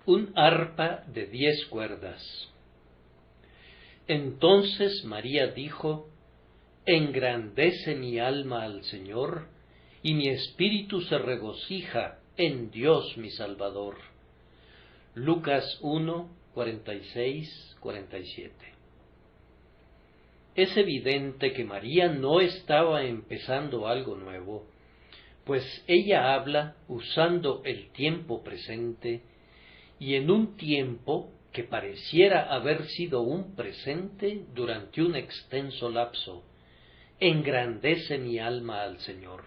Un arpa de 10 cuerdas. Entonces María dijo: Engrandece mi alma al Señor, y mi espíritu se regocija en Dios mi Salvador. Lucas 1, 46, 47. Es evidente que María no estaba empezando algo nuevo, pues ella habla usando el tiempo presente, y en un tiempo que pareciera haber sido un presente durante un extenso lapso. Engrandece mi alma al Señor.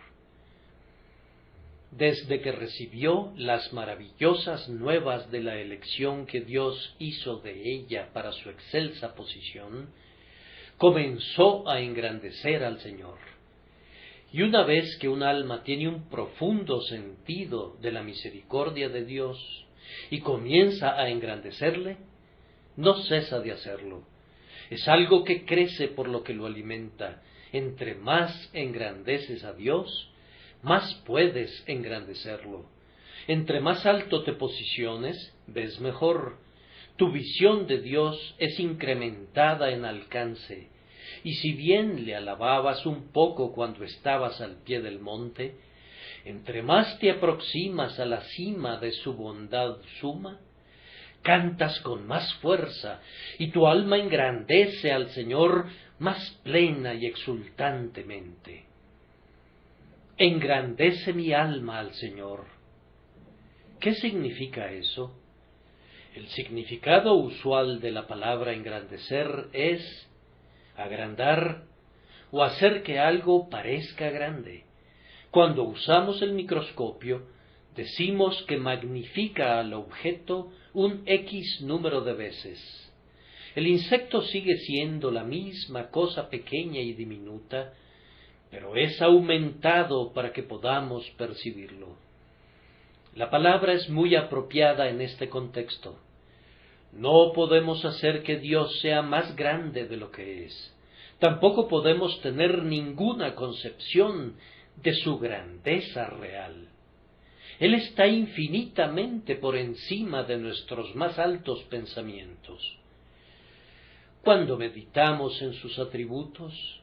Desde que recibió las maravillosas nuevas de la elección que Dios hizo de ella para su excelsa posición, comenzó a engrandecer al Señor. Y una vez que un alma tiene un profundo sentido de la misericordia de Dios y comienza a engrandecerle, no cesa de hacerlo. Es algo que crece por lo que lo alimenta. Entre más engrandeces a Dios, más puedes engrandecerlo. Entre más alto te posiciones, ves mejor. Tu visión de Dios es incrementada en alcance, y si bien le alababas un poco cuando estabas al pie del monte, entre más te aproximas a la cima de su bondad suma, cantas con más fuerza, y tu alma engrandece al Señor más plena y exultantemente. Engrandece mi alma al Señor. ¿Qué significa eso? El significado usual de la palabra engrandecer es agrandar o hacer que algo parezca grande. Cuando usamos el microscopio, decimos que magnifica al objeto un X número de veces. El insecto sigue siendo la misma cosa pequeña y diminuta, pero es aumentado para que podamos percibirlo. La palabra es muy apropiada en este contexto. No podemos hacer que Dios sea más grande de lo que es. Tampoco podemos tener ninguna concepción de su grandeza real. Él está infinitamente por encima de nuestros más altos pensamientos. Cuando meditamos en sus atributos,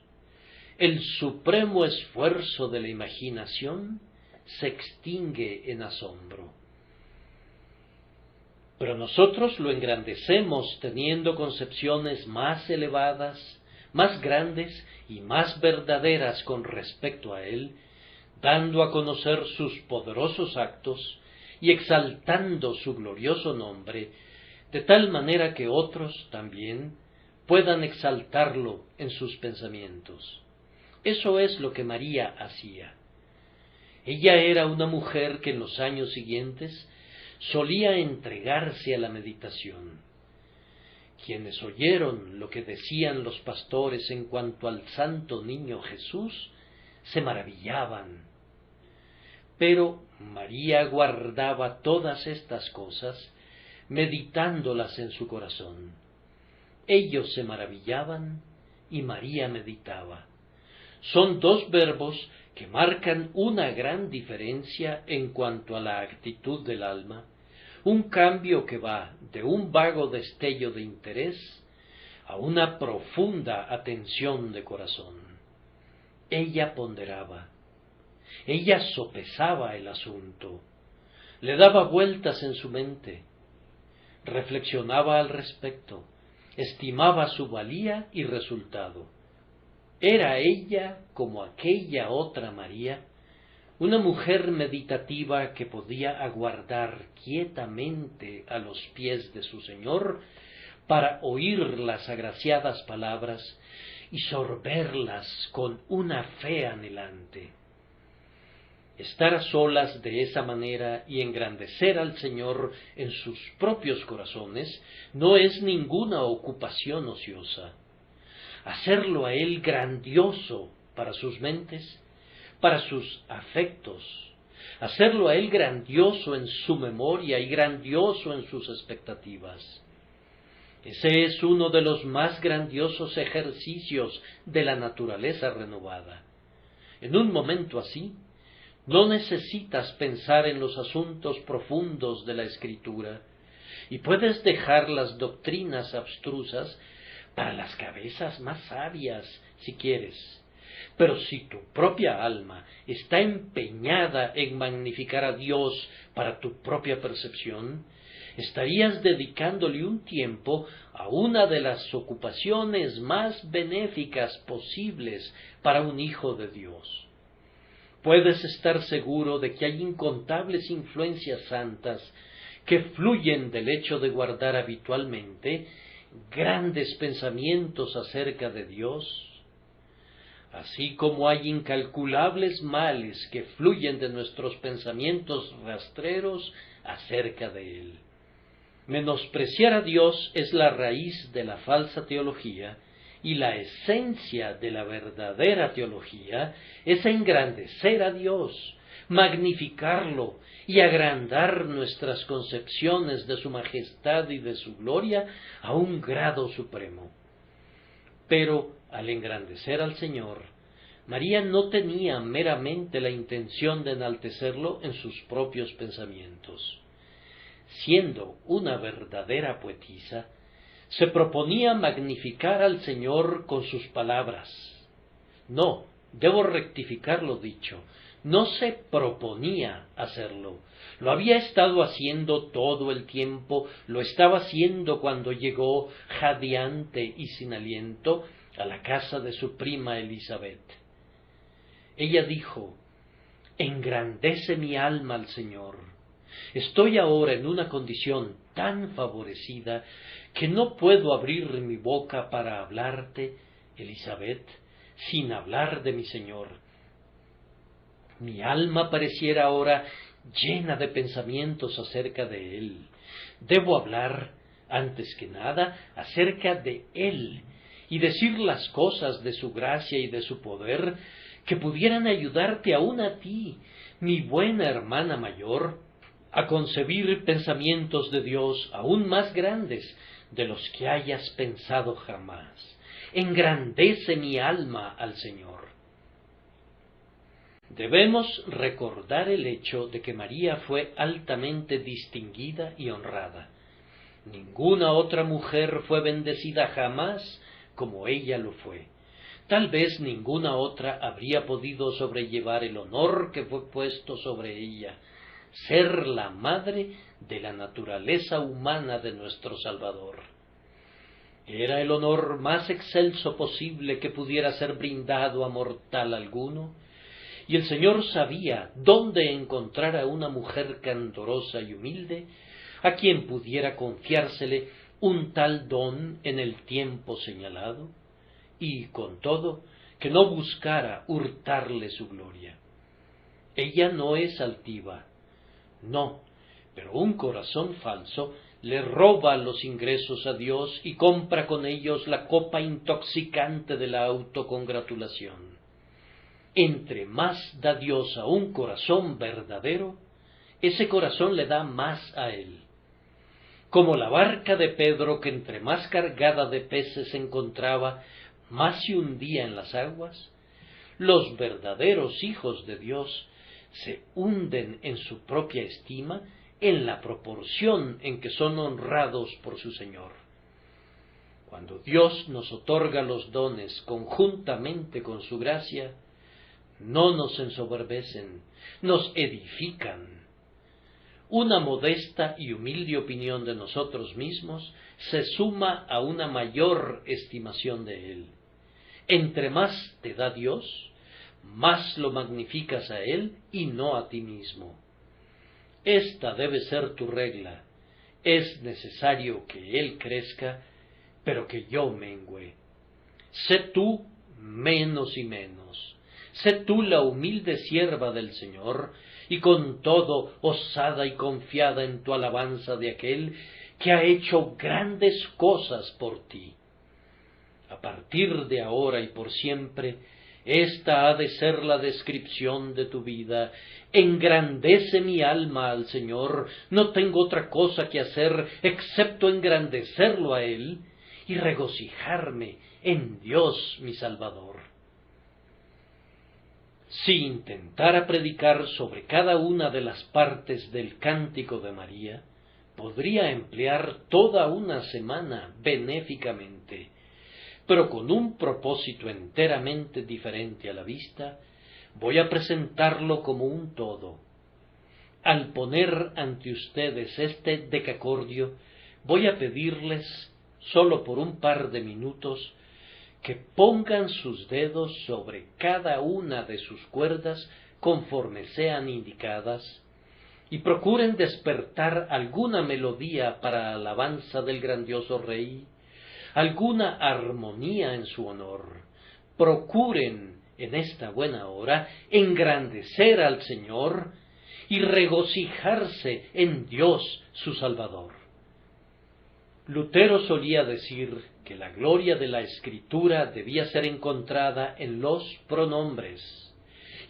el supremo esfuerzo de la imaginación se extingue en asombro. Pero nosotros lo engrandecemos teniendo concepciones más elevadas, más grandes y más verdaderas con respecto a Él, dando a conocer sus poderosos actos y exaltando su glorioso nombre, de tal manera que otros también puedan exaltarlo en sus pensamientos. Eso es lo que María hacía. Ella era una mujer que en los años siguientes solía entregarse a la meditación. Quienes oyeron lo que decían los pastores en cuanto al santo niño Jesús, se maravillaban. Pero María guardaba todas estas cosas, meditándolas en su corazón. Ellos se maravillaban y María meditaba. Son dos verbos que marcan una gran diferencia en cuanto a la actitud del alma, un cambio que va de un vago destello de interés a una profunda atención de corazón. Ella ponderaba, ella sopesaba el asunto, le daba vueltas en su mente, reflexionaba al respecto, estimaba su valía y resultado. Era ella, como aquella otra María, una mujer meditativa que podía aguardar quietamente a los pies de su Señor para oír las agraciadas palabras y sorberlas con una fe anhelante. Estar a solas de esa manera y engrandecer al Señor en sus propios corazones no es ninguna ocupación ociosa. Hacerlo a Él grandioso para sus mentes, para sus afectos, hacerlo a Él grandioso en su memoria y grandioso en sus expectativas. Ese es uno de los más grandiosos ejercicios de la naturaleza renovada. En un momento así, no necesitas pensar en los asuntos profundos de la Escritura, y puedes dejar las doctrinas abstrusas para las cabezas más sabias, si quieres. Pero si tu propia alma está empeñada en magnificar a Dios para tu propia percepción, estarías dedicándole un tiempo a una de las ocupaciones más benéficas posibles para un hijo de Dios. Puedes estar seguro de que hay incontables influencias santas que fluyen del hecho de guardar habitualmente grandes pensamientos acerca de Dios, así como hay incalculables males que fluyen de nuestros pensamientos rastreros acerca de Él. Menospreciar a Dios es la raíz de la falsa teología, y la esencia de la verdadera teología es engrandecer a Dios, magnificarlo y agrandar nuestras concepciones de su majestad y de su gloria a un grado supremo. Pero al engrandecer al Señor, María no tenía meramente la intención de enaltecerlo en sus propios pensamientos. Siendo una verdadera poetisa, se proponía magnificar al Señor con sus palabras. No, debo rectificar lo dicho, no se proponía hacerlo. Lo había estado haciendo todo el tiempo, lo estaba haciendo cuando llegó jadeante y sin aliento a la casa de su prima Elizabeth. Ella dijo: engrandece mi alma al Señor. Estoy ahora en una condición tan favorecida que no puedo abrir mi boca para hablarte, Elizabeth, sin hablar de mi Señor. Mi alma pareciera ahora llena de pensamientos acerca de Él. Debo hablar, antes que nada, acerca de Él y decir las cosas de su gracia y de su poder que pudieran ayudarte aún a ti, mi buena hermana mayor, a concebir pensamientos de Dios aún más grandes de los que hayas pensado jamás. Engrandece mi alma al Señor. Debemos recordar el hecho de que María fue altamente distinguida y honrada. Ninguna otra mujer fue bendecida jamás como ella lo fue. Tal vez ninguna otra habría podido sobrellevar el honor que fue puesto sobre ella, ser la madre de la naturaleza humana de nuestro Salvador. Era el honor más excelso posible que pudiera ser brindado a mortal alguno, y el Señor sabía dónde encontrar a una mujer candorosa y humilde, a quien pudiera confiársele un tal don en el tiempo señalado, y con todo que no buscara hurtarle su gloria. Ella no es altiva, no, pero un corazón falso le roba los ingresos a Dios y compra con ellos la copa intoxicante de la autocongratulación. Entre más da Dios a un corazón verdadero, ese corazón le da más a Él. Como la barca de Pedro, que entre más cargada de peces se encontraba, más se hundía en las aguas, los verdaderos hijos de Dios se hunden en su propia estima en la proporción en que son honrados por su Señor. Cuando Dios nos otorga los dones conjuntamente con su gracia, no nos ensoberbecen, nos edifican. Una modesta y humilde opinión de nosotros mismos se suma a una mayor estimación de Él. Entre más te da Dios, más lo magnificas a Él y no a ti mismo. Esta debe ser tu regla. Es necesario que Él crezca, pero que yo mengüe. Sé tú menos y menos. Sé tú la humilde sierva del Señor, y con todo osada y confiada en tu alabanza de aquel que ha hecho grandes cosas por ti. A partir de ahora y por siempre, esta ha de ser la descripción de tu vida. Engrandece mi alma al Señor, no tengo otra cosa que hacer excepto engrandecerlo a Él y regocijarme en Dios mi Salvador. Si intentara predicar sobre cada una de las partes del Cántico de María, podría emplear toda una semana benéficamente, pero con un propósito enteramente diferente a la vista, voy a presentarlo como un todo. Al poner ante ustedes este decacordio, voy a pedirles, solo por un par de minutos, que pongan sus dedos sobre cada una de sus cuerdas conforme sean indicadas, y procuren despertar alguna melodía para alabanza del grandioso Rey, alguna armonía en su honor. Procuren en esta buena hora engrandecer al Señor y regocijarse en Dios su Salvador. Lutero solía decir que la gloria de la Escritura debía ser encontrada en los pronombres,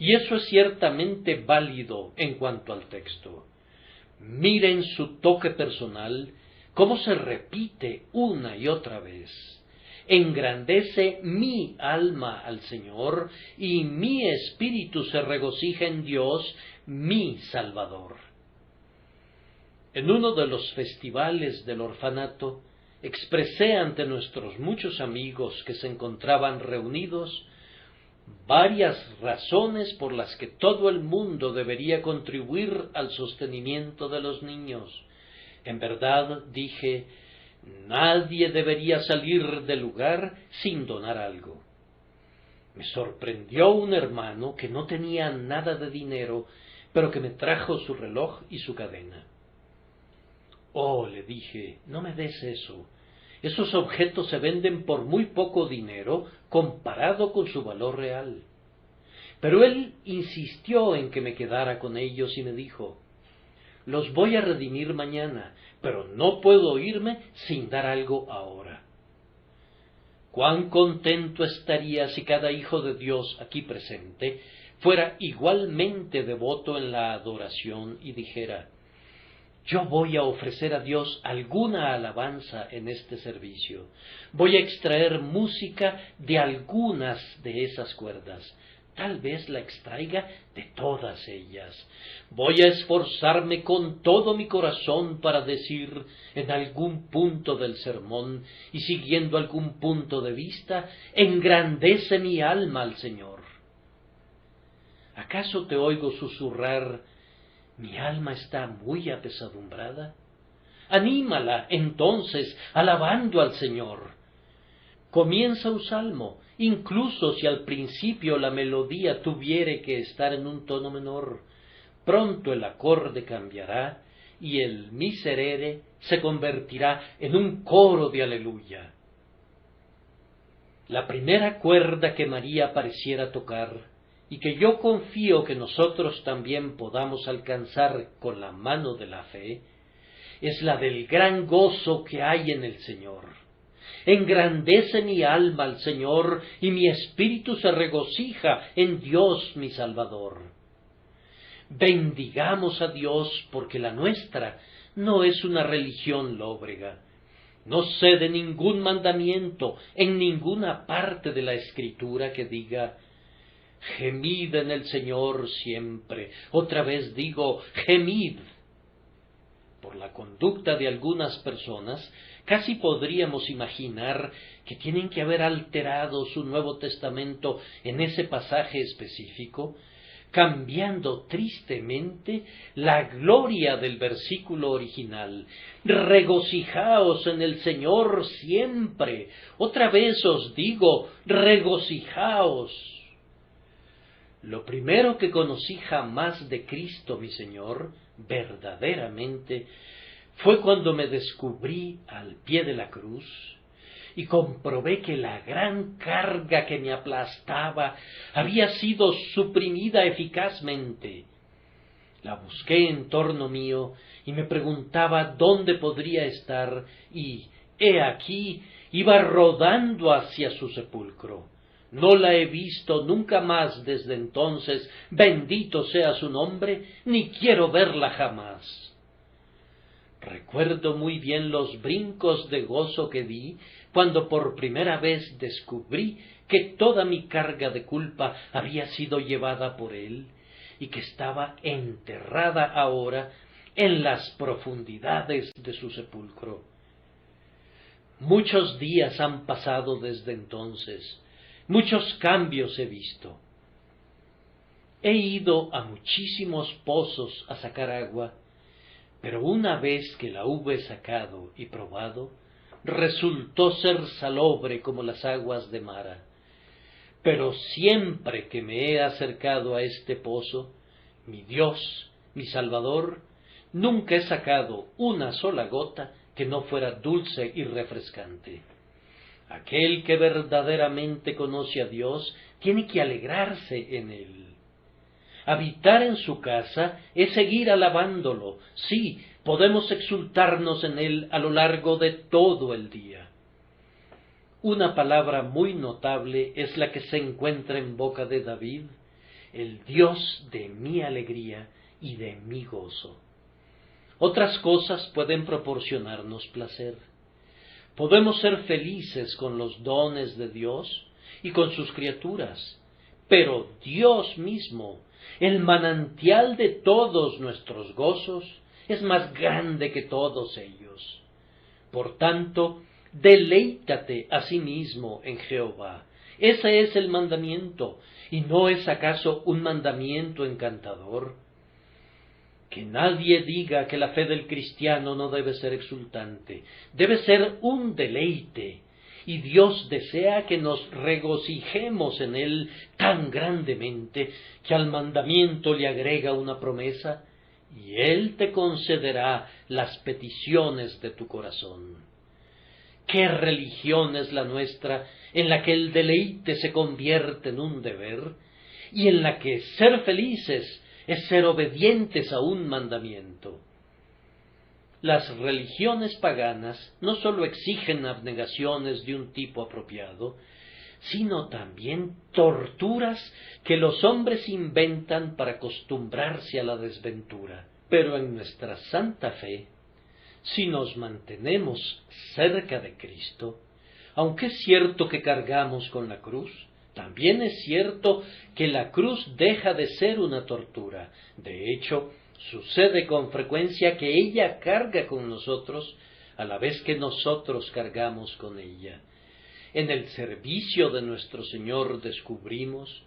y eso es ciertamente válido en cuanto al texto. Miren su toque personal, cómo se repite una y otra vez. Engrandece mi alma al Señor, y mi espíritu se regocija en Dios, mi Salvador. En uno de los festivales del orfanato, expresé ante nuestros muchos amigos que se encontraban reunidos varias razones por las que todo el mundo debería contribuir al sostenimiento de los niños. En verdad, dije, nadie debería salir del lugar sin donar algo. Me sorprendió un hermano que no tenía nada de dinero, pero que me trajo su reloj y su cadena. Oh, le dije, no me des eso. Esos objetos se venden por muy poco dinero comparado con su valor real. Pero él insistió en que me quedara con ellos y me dijo, los voy a redimir mañana, pero no puedo irme sin dar algo ahora. Cuán contento estaría si cada hijo de Dios aquí presente fuera igualmente devoto en la adoración y dijera, yo voy a ofrecer a Dios alguna alabanza en este servicio. Voy a extraer música de algunas de esas cuerdas. Tal vez la extraiga de todas ellas. Voy a esforzarme con todo mi corazón para decir en algún punto del sermón y siguiendo algún punto de vista, engrandece mi alma al Señor. ¿Acaso te oigo susurrar, mi alma está muy apesadumbrada? Anímala, entonces, alabando al Señor. Comienza un salmo, incluso si al principio la melodía tuviere que estar en un tono menor. Pronto el acorde cambiará y el miserere se convertirá en un coro de aleluya. La primera cuerda que María pareciera tocar, y que yo confío que nosotros también podamos alcanzar con la mano de la fe, es la del gran gozo que hay en el Señor. Engrandece mi alma al Señor, y mi espíritu se regocija en Dios mi Salvador. Bendigamos a Dios, porque la nuestra no es una religión lóbrega. No sé de ningún mandamiento en ninguna parte de la Escritura que diga, gemid en el Señor siempre. Otra vez digo, gemid. Por la conducta de algunas personas, casi podríamos imaginar que tienen que haber alterado su Nuevo Testamento en ese pasaje específico, cambiando tristemente la gloria del versículo original. Regocijaos en el Señor siempre. Otra vez os digo, regocijaos. Lo primero que conocí jamás de Cristo mi Señor, verdaderamente, fue cuando me descubrí al pie de la cruz y comprobé que la gran carga que me aplastaba había sido suprimida eficazmente. La busqué en torno mío y me preguntaba dónde podría estar y, he aquí, iba rodando hacia su sepulcro. No la he visto nunca más desde entonces, bendito sea su nombre, ni quiero verla jamás. Recuerdo muy bien los brincos de gozo que di cuando por primera vez descubrí que toda mi carga de culpa había sido llevada por él y que estaba enterrada ahora en las profundidades de su sepulcro. Muchos días han pasado desde entonces, muchos cambios he visto. He ido a muchísimos pozos a sacar agua, pero una vez que la hube sacado y probado, resultó ser salobre como las aguas de Mara. Pero siempre que me he acercado a este pozo, mi Dios, mi Salvador, nunca he sacado una sola gota que no fuera dulce y refrescante. Aquel que verdaderamente conoce a Dios tiene que alegrarse en él. Habitar en su casa es seguir alabándolo. Sí, podemos exultarnos en él a lo largo de todo el día. Una palabra muy notable es la que se encuentra en boca de David: el Dios de mi alegría y de mi gozo. Otras cosas pueden proporcionarnos placer. Podemos ser felices con los dones de Dios y con sus criaturas, pero Dios mismo, el manantial de todos nuestros gozos, es más grande que todos ellos. Por tanto, deleítate a sí mismo en Jehová. Ese es el mandamiento, ¿y no es acaso un mandamiento encantador? Que nadie diga que la fe del cristiano no debe ser exultante, debe ser un deleite, y Dios desea que nos regocijemos en él tan grandemente que al mandamiento le agrega una promesa, y él te concederá las peticiones de tu corazón. ¿Qué religión es la nuestra en la que el deleite se convierte en un deber, y en la que ser felices es ser obedientes a un mandamiento? Las religiones paganas no sólo exigen abnegaciones de un tipo apropiado, sino también torturas que los hombres inventan para acostumbrarse a la desventura. Pero en nuestra santa fe, si nos mantenemos cerca de Cristo, aunque es cierto que cargamos con la cruz, también es cierto que la cruz deja de ser una tortura. De hecho, sucede con frecuencia que ella carga con nosotros a la vez que nosotros cargamos con ella. En el servicio de nuestro Señor descubrimos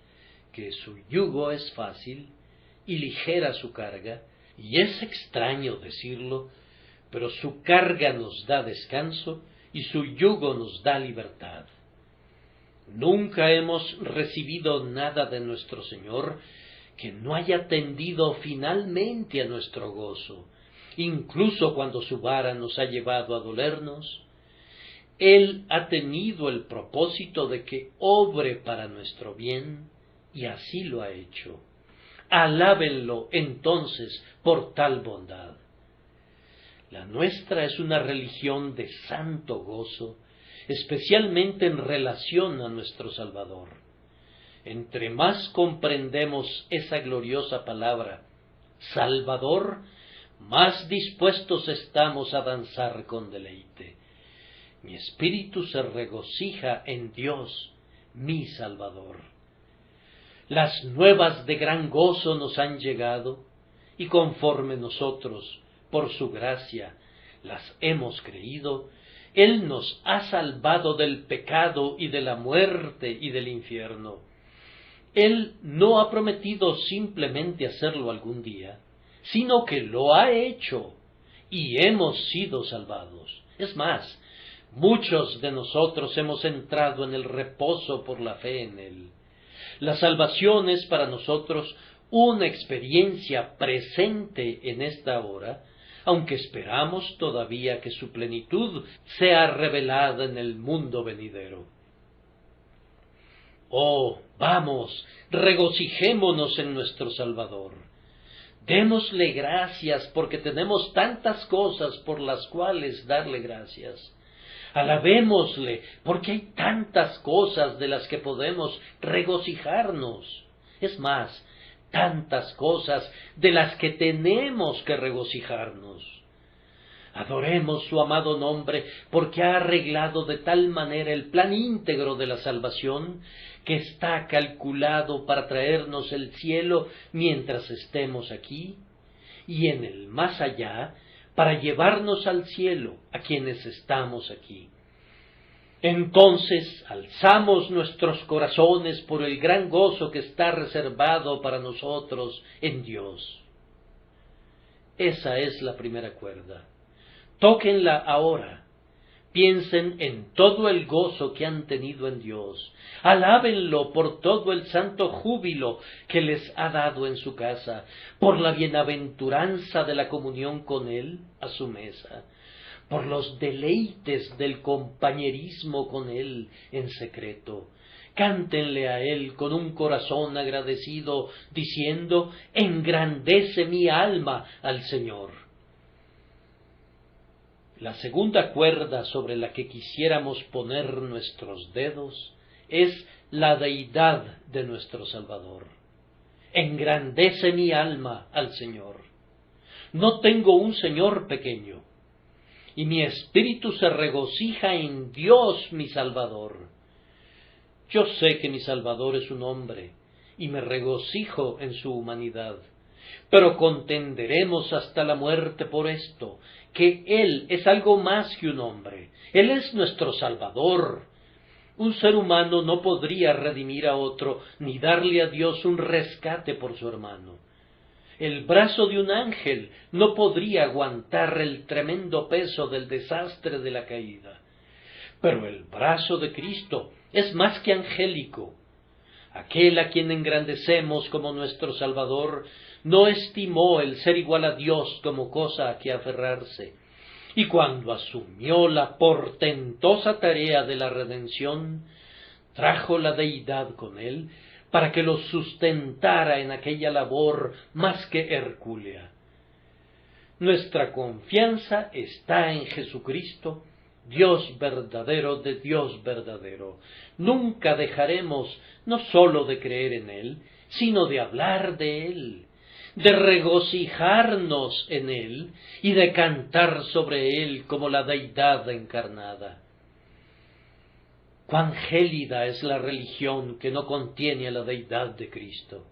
que su yugo es fácil y ligera su carga, y es extraño decirlo, pero su carga nos da descanso y su yugo nos da libertad. Nunca hemos recibido nada de nuestro Señor que no haya tendido finalmente a nuestro gozo, incluso cuando su vara nos ha llevado a dolernos. Él ha tenido el propósito de que obre para nuestro bien, y así lo ha hecho. Alábenlo entonces por tal bondad. La nuestra es una religión de santo gozo, especialmente en relación a nuestro Salvador. Entre más comprendemos esa gloriosa palabra, Salvador, más dispuestos estamos a danzar con deleite. Mi espíritu se regocija en Dios, mi Salvador. Las nuevas de gran gozo nos han llegado, y conforme nosotros, por su gracia, las hemos creído, Él nos ha salvado del pecado y de la muerte y del infierno. Él no ha prometido simplemente hacerlo algún día, sino que lo ha hecho, y hemos sido salvados. Es más, muchos de nosotros hemos entrado en el reposo por la fe en Él. La salvación es para nosotros una experiencia presente en esta hora, aunque esperamos todavía que su plenitud sea revelada en el mundo venidero. Oh, vamos, regocijémonos en nuestro Salvador. Démosle gracias porque tenemos tantas cosas por las cuales darle gracias. Alabémosle porque hay tantas cosas de las que podemos regocijarnos. Es más, tantas cosas de las que tenemos que regocijarnos. Adoremos su amado nombre porque ha arreglado de tal manera el plan íntegro de la salvación que está calculado para traernos el cielo mientras estemos aquí, y en el más allá para llevarnos al cielo a quienes estamos aquí. Entonces alzamos nuestros corazones por el gran gozo que está reservado para nosotros en Dios. Esa es la primera cuerda. Tóquenla ahora. Piensen en todo el gozo que han tenido en Dios. Alábenlo por todo el santo júbilo que les ha dado en su casa, por la bienaventuranza de la comunión con Él a su mesa, por los deleites del compañerismo con Él en secreto. Cántenle a Él con un corazón agradecido, diciendo: engrandece mi alma al Señor. La segunda cuerda sobre la que quisiéramos poner nuestros dedos es la deidad de nuestro Salvador. Engrandece mi alma al Señor. No tengo un Señor pequeño, y mi espíritu se regocija en Dios mi Salvador. Yo sé que mi Salvador es un hombre, y me regocijo en su humanidad, pero contenderemos hasta la muerte por esto, que Él es algo más que un hombre. Él es nuestro Salvador. Un ser humano no podría redimir a otro, ni darle a Dios un rescate por su hermano. El brazo de un ángel no podría aguantar el tremendo peso del desastre de la caída. Pero el brazo de Cristo es más que angélico. Aquel a quien engrandecemos como nuestro Salvador no estimó el ser igual a Dios como cosa a que aferrarse, y cuando asumió la portentosa tarea de la redención, trajo la deidad con él para que lo sustentara en aquella labor más que hercúlea. Nuestra confianza está en Jesucristo, Dios verdadero de Dios verdadero. Nunca dejaremos no sólo de creer en Él, sino de hablar de Él, de regocijarnos en Él y de cantar sobre Él como la deidad encarnada. Cuán gélida es la religión que no contiene a la deidad de Cristo.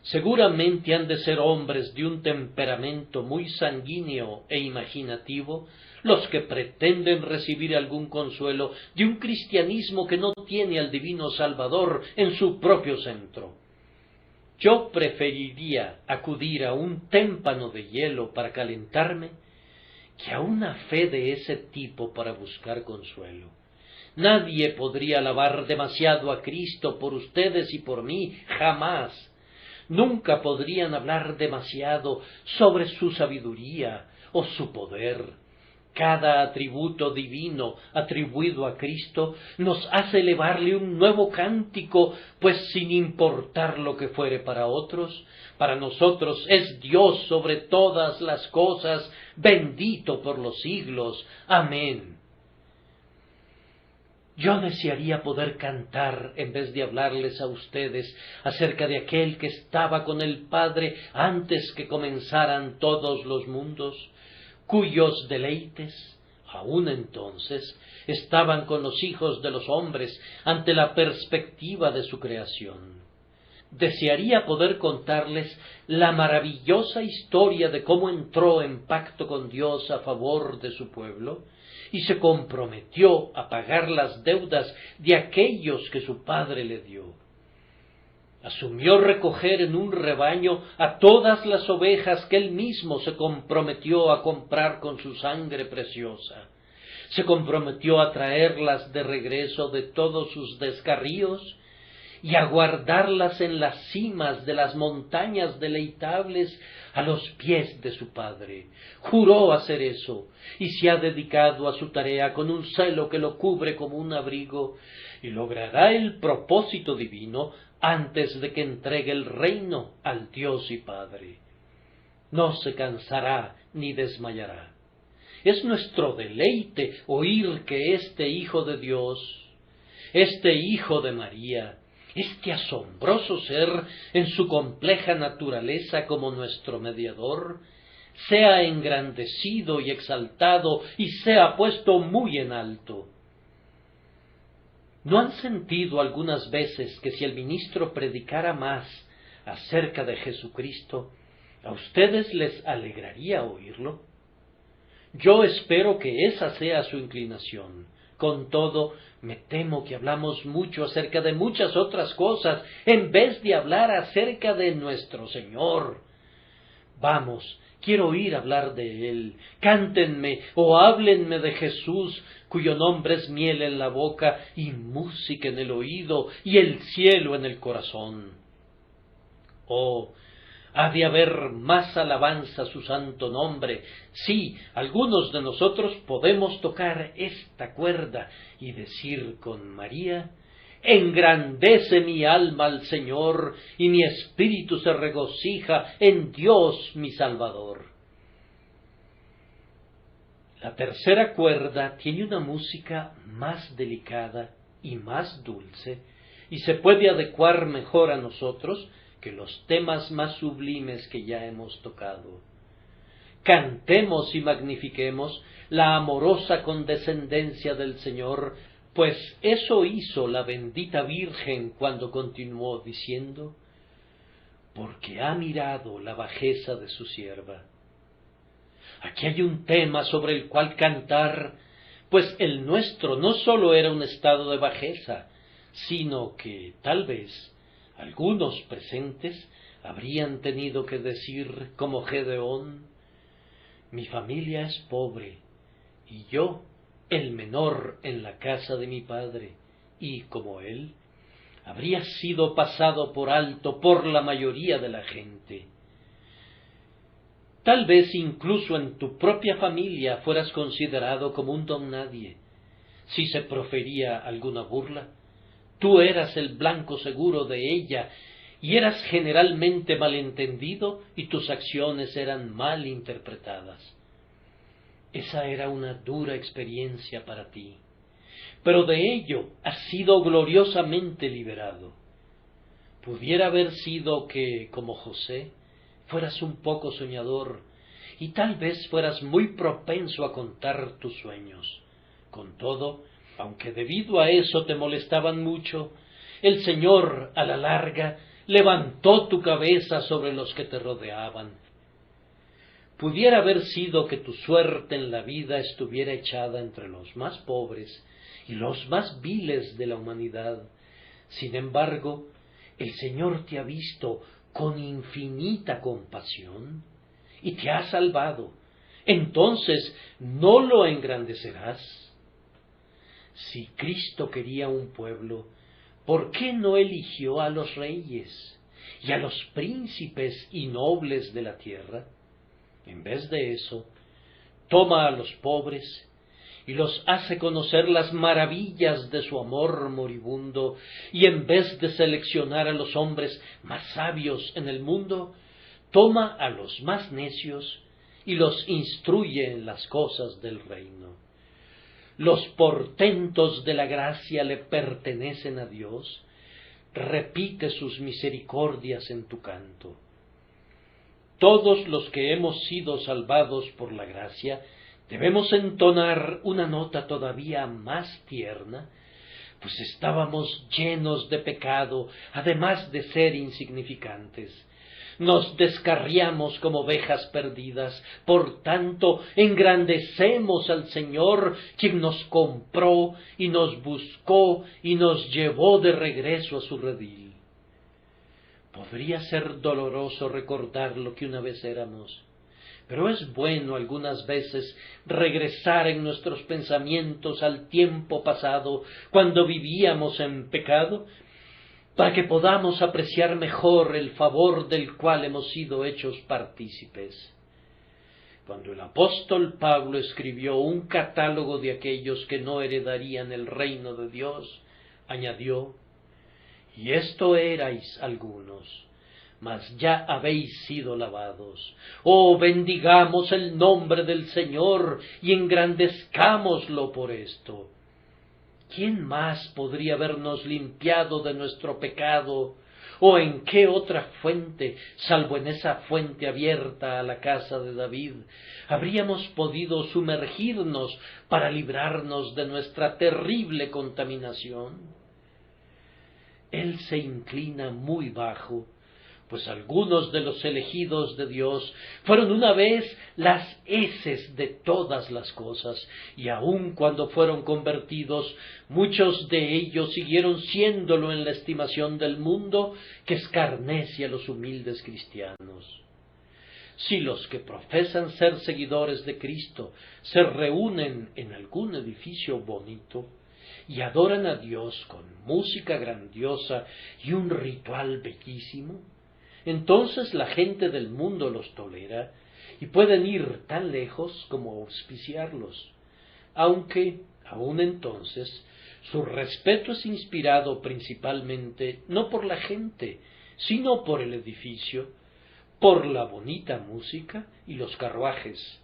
Seguramente han de ser hombres de un temperamento muy sanguíneo e imaginativo los que pretenden recibir algún consuelo de un cristianismo que no tiene al divino Salvador en su propio centro. Yo preferiría acudir a un témpano de hielo para calentarme que a una fe de ese tipo para buscar consuelo. Nadie podría alabar demasiado a Cristo por ustedes y por mí, jamás. Nunca podrían hablar demasiado sobre su sabiduría o su poder. Cada atributo divino atribuido a Cristo nos hace elevarle un nuevo cántico, pues sin importar lo que fuere para otros, para nosotros es Dios sobre todas las cosas, bendito por los siglos. Amén. Yo desearía poder cantar, en vez de hablarles a ustedes, acerca de aquel que estaba con el Padre antes que comenzaran todos los mundos, cuyos deleites, aún entonces, estaban con los hijos de los hombres ante la perspectiva de su creación. Desearía poder contarles la maravillosa historia de cómo entró en pacto con Dios a favor de su pueblo, y se comprometió a pagar las deudas de aquellos que su padre le dio. Asumió recoger en un rebaño a todas las ovejas que él mismo se comprometió a comprar con su sangre preciosa. Se comprometió a traerlas de regreso de todos sus descarríos y a guardarlas en las cimas de las montañas deleitables a los pies de su Padre. Juró hacer eso, y se ha dedicado a su tarea con un celo que lo cubre como un abrigo, y logrará el propósito divino antes de que entregue el reino al Dios y Padre. No se cansará ni desmayará. Es nuestro deleite oír que este Hijo de Dios, este Hijo de María, este asombroso ser en su compleja naturaleza como nuestro mediador, sea engrandecido y exaltado y sea puesto muy en alto. ¿No han sentido algunas veces que si el ministro predicara más acerca de Jesucristo, ¿A ustedes les alegraría oírlo? Yo espero que esa sea su inclinación. Con todo, me temo que hablamos mucho acerca de muchas otras cosas, en vez de hablar acerca de nuestro Señor. Vamos, quiero oír hablar de Él. Cántenme o háblenme de Jesús, cuyo nombre es miel en la boca y música en el oído y el cielo en el corazón. Oh, ha de haber más alabanza a su santo nombre. Sí, algunos de nosotros podemos tocar esta cuerda y decir con María: engrandece mi alma al Señor, y mi espíritu se regocija en Dios mi Salvador. La tercera cuerda tiene una música más delicada y más dulce, y se puede adecuar mejor a nosotros que los temas más sublimes que ya hemos tocado. Cantemos y magnifiquemos la amorosa condescendencia del Señor, pues eso hizo la bendita Virgen cuando continuó diciendo: porque ha mirado la bajeza de su sierva. Aquí hay un tema sobre el cual cantar, pues el nuestro no sólo era un estado de bajeza, sino que, tal vez, algunos presentes habrían tenido que decir, como Gedeón: mi familia es pobre, y yo, el menor en la casa de mi padre, y como él, habría sido pasado por alto por la mayoría de la gente. Tal vez incluso en tu propia familia fueras considerado como un don nadie. Si se profería alguna burla, tú eras el blanco seguro de ella, y eras generalmente malentendido y tus acciones eran mal interpretadas. Esa era una dura experiencia para ti, pero de ello has sido gloriosamente liberado. Pudiera haber sido que, como José, fueras un poco soñador, y tal vez fueras muy propenso a contar tus sueños. Con todo, aunque debido a eso te molestaban mucho, el Señor, a la larga, levantó tu cabeza sobre los que te rodeaban. Pudiera haber sido que tu suerte en la vida estuviera echada entre los más pobres y los más viles de la humanidad. Sin embargo, el Señor te ha visto con infinita compasión y te ha salvado. Entonces, ¿no lo engrandecerás? Si Cristo quería un pueblo, ¿por qué no eligió a los reyes y a los príncipes y nobles de la tierra? En vez de eso, toma a los pobres y los hace conocer las maravillas de su amor moribundo, y en vez de seleccionar a los hombres más sabios en el mundo, toma a los más necios y los instruye en las cosas del reino. Los portentos de la gracia le pertenecen a Dios. Repite sus misericordias en tu canto. Todos los que hemos sido salvados por la gracia debemos entonar una nota todavía más tierna, pues estábamos llenos de pecado, además de ser insignificantes. Nos descarriamos como ovejas perdidas, por tanto engrandecemos al Señor, quien nos compró y nos buscó y nos llevó de regreso a su redil. Podría ser doloroso recordar lo que una vez éramos, pero es bueno algunas veces regresar en nuestros pensamientos al tiempo pasado, cuando vivíamos en pecado, para que podamos apreciar mejor el favor del cual hemos sido hechos partícipes. Cuando el apóstol Pablo escribió un catálogo de aquellos que no heredarían el reino de Dios, añadió: y esto erais algunos, mas ya habéis sido lavados. Oh, bendigamos el nombre del Señor y engrandezcámoslo por esto. ¿Quién más podría habernos limpiado de nuestro pecado? ¿O en qué otra fuente, salvo en esa fuente abierta a la casa de David, habríamos podido sumergirnos para librarnos de nuestra terrible contaminación? Él se inclina muy bajo, pues algunos de los elegidos de Dios fueron una vez las heces de todas las cosas, y aun cuando fueron convertidos, muchos de ellos siguieron siéndolo en la estimación del mundo, que escarnece a los humildes cristianos. Si los que profesan ser seguidores de Cristo se reúnen en algún edificio bonito y adoran a Dios con música grandiosa y un ritual bellísimo, entonces la gente del mundo los tolera y pueden ir tan lejos como auspiciarlos, aunque, aun entonces, su respeto es inspirado principalmente no por la gente, sino por el edificio, por la bonita música y los carruajes.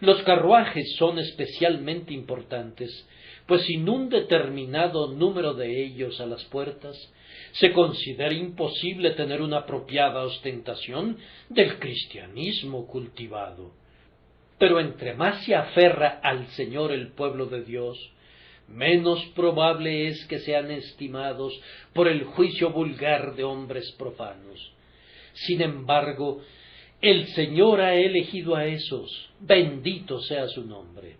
Los carruajes son especialmente importantes, pues sin un determinado número de ellos a las puertas, se considera imposible tener una apropiada ostentación del cristianismo cultivado. Pero entre más se aferra al Señor el pueblo de Dios, menos probable es que sean estimados por el juicio vulgar de hombres profanos. Sin embargo, el Señor ha elegido a esos, bendito sea su nombre.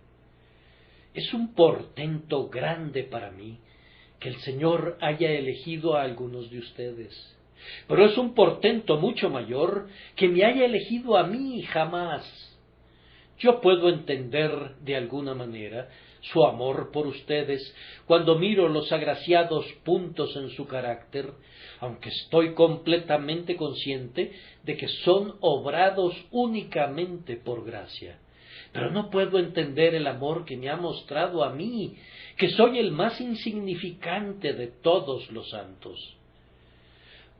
Es un portento grande para mí que el Señor haya elegido a algunos de ustedes, pero es un portento mucho mayor que me haya elegido a mí jamás. Yo puedo entender de alguna manera su amor por ustedes cuando miro los agraciados puntos en su carácter, aunque estoy completamente consciente de que son obrados únicamente por gracia. Pero no puedo entender el amor que me ha mostrado a mí, que soy el más insignificante de todos los santos.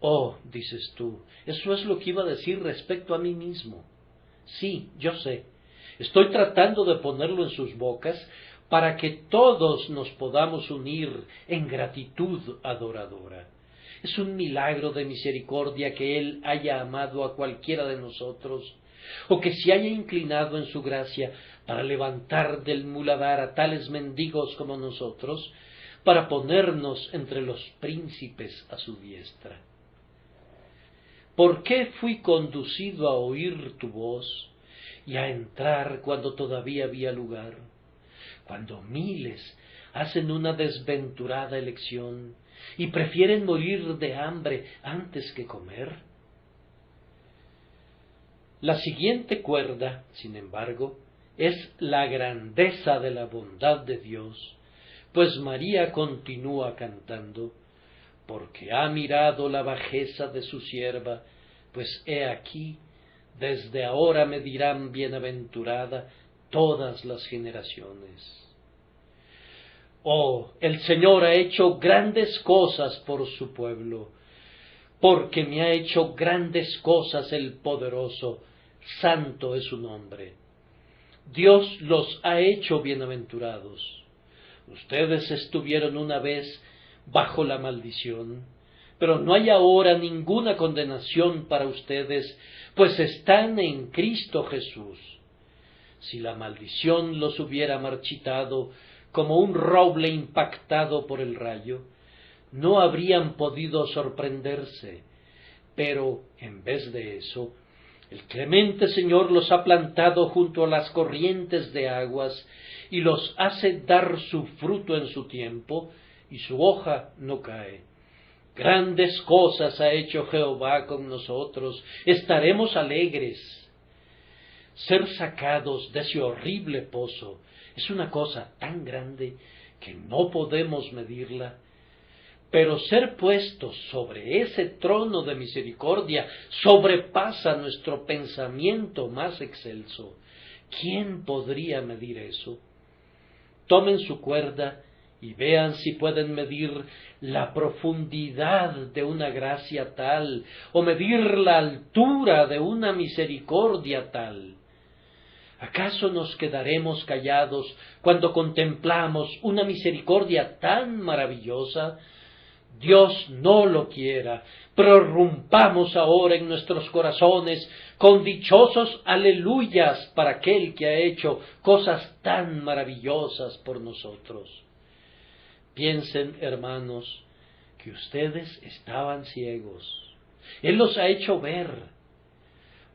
Oh, dices tú, eso es lo que iba a decir respecto a mí mismo. Sí, yo sé. Estoy tratando de ponerlo en sus bocas para que todos nos podamos unir en gratitud adoradora. Es un milagro de misericordia que Él haya amado a cualquiera de nosotros, o que se haya inclinado en su gracia para levantar del muladar a tales mendigos como nosotros, para ponernos entre los príncipes a su diestra. ¿Por qué fui conducido a oír tu voz y a entrar cuando todavía había lugar? Cuando miles hacen una desventurada elección y prefieren morir de hambre antes que comer. La siguiente cuerda, sin embargo, es la grandeza de la bondad de Dios, pues María continúa cantando, porque ha mirado la bajeza de su sierva, pues he aquí, desde ahora me dirán bienaventurada todas las generaciones. Oh, el Señor ha hecho grandes cosas por su pueblo, porque me ha hecho grandes cosas el poderoso, santo es su nombre. Dios los ha hecho bienaventurados. Ustedes estuvieron una vez bajo la maldición, pero no hay ahora ninguna condenación para ustedes, pues están en Cristo Jesús. Si la maldición los hubiera marchitado como un roble impactado por el rayo, no habrían podido sorprenderse, pero en vez de eso, el clemente Señor los ha plantado junto a las corrientes de aguas y los hace dar su fruto en su tiempo, y su hoja no cae. Grandes cosas ha hecho Jehová con nosotros, estaremos alegres. Ser sacados de ese horrible pozo es una cosa tan grande que no podemos medirla, pero ser puestos sobre ese trono de misericordia sobrepasa nuestro pensamiento más excelso. ¿Quién podría medir eso? Tomen su cuerda y vean si pueden medir la profundidad de una gracia tal, o medir la altura de una misericordia tal. ¿Acaso nos quedaremos callados cuando contemplamos una misericordia tan maravillosa? Dios no lo quiera, prorrumpamos ahora en nuestros corazones con dichosos aleluyas para aquel que ha hecho cosas tan maravillosas por nosotros. Piensen, hermanos, que ustedes estaban ciegos, Él los ha hecho ver.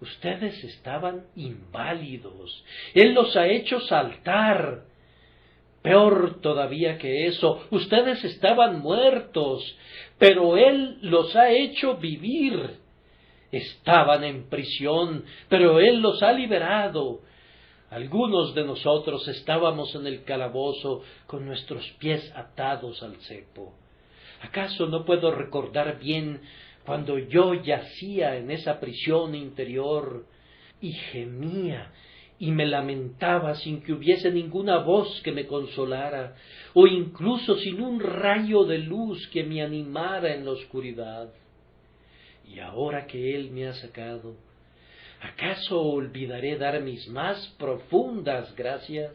Ustedes estaban inválidos. Él los ha hecho saltar. Peor todavía que eso, ustedes estaban muertos, pero Él los ha hecho vivir. Estaban en prisión, pero Él los ha liberado. Algunos de nosotros estábamos en el calabozo con nuestros pies atados al cepo. ¿Acaso no puedo recordar bien cuando yo yacía en esa prisión interior y gemía y me lamentaba sin que hubiese ninguna voz que me consolara, o incluso sin un rayo de luz que me animara en la oscuridad? Y ahora que Él me ha sacado, ¿acaso olvidaré dar mis más profundas gracias?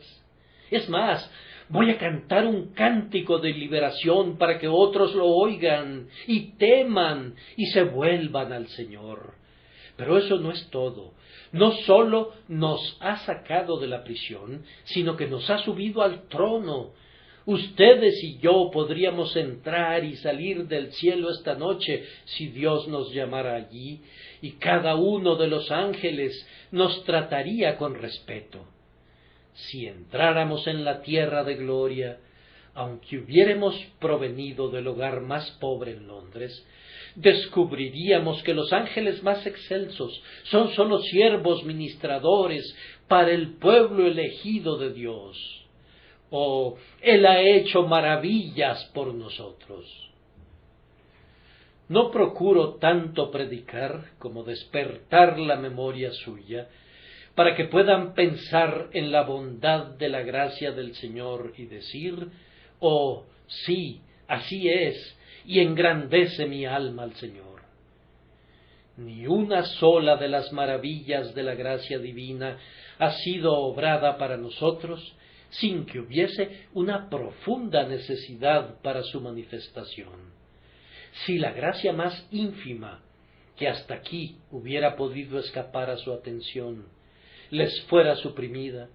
Es más, voy a cantar un cántico de liberación para que otros lo oigan y teman y se vuelvan al Señor. Pero eso no es todo. No sólo nos ha sacado de la prisión, sino que nos ha subido al trono. Ustedes y yo podríamos entrar y salir del cielo esta noche si Dios nos llamara allí, y cada uno de los ángeles nos trataría con respeto. Si entráramos en la tierra de gloria, aunque hubiéramos provenido del hogar más pobre en Londres, descubriríamos que los ángeles más excelsos son sólo siervos ministradores para el pueblo elegido de Dios. Oh, Él ha hecho maravillas por nosotros. No procuro tanto predicar como despertar la memoria suya, para que puedan pensar en la bondad de la gracia del Señor y decir: oh, sí, así es, y engrandece mi alma al Señor. Ni una sola de las maravillas de la gracia divina ha sido obrada para nosotros sin que hubiese una profunda necesidad para su manifestación. Si la gracia más ínfima, que hasta aquí hubiera podido escapar a su atención, les fuera suprimida,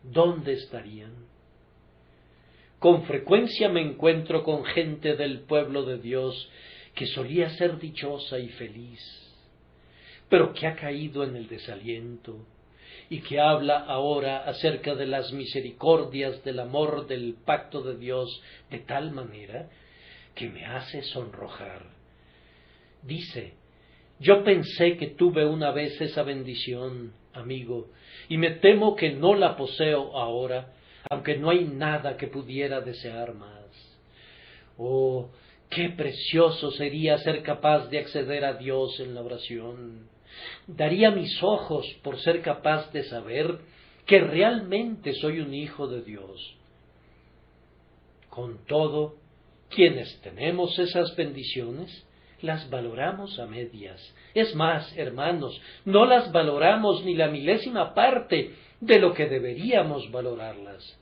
¿dónde estarían? Con frecuencia me encuentro con gente del pueblo de Dios que solía ser dichosa y feliz, pero que ha caído en el desaliento y que habla ahora acerca de las misericordias del amor del pacto de Dios de tal manera que me hace sonrojar. Dice: yo pensé que tuve una vez esa bendición, amigo, y me temo que no la poseo ahora, aunque no hay nada que pudiera desear más. Oh, qué precioso sería ser capaz de acceder a Dios en la oración. Daría mis ojos por ser capaz de saber que realmente soy un hijo de Dios. Con todo, quienes tenemos esas bendiciones, las valoramos a medias. Es más, hermanos, no las valoramos ni la milésima parte de lo que deberíamos valorarlas.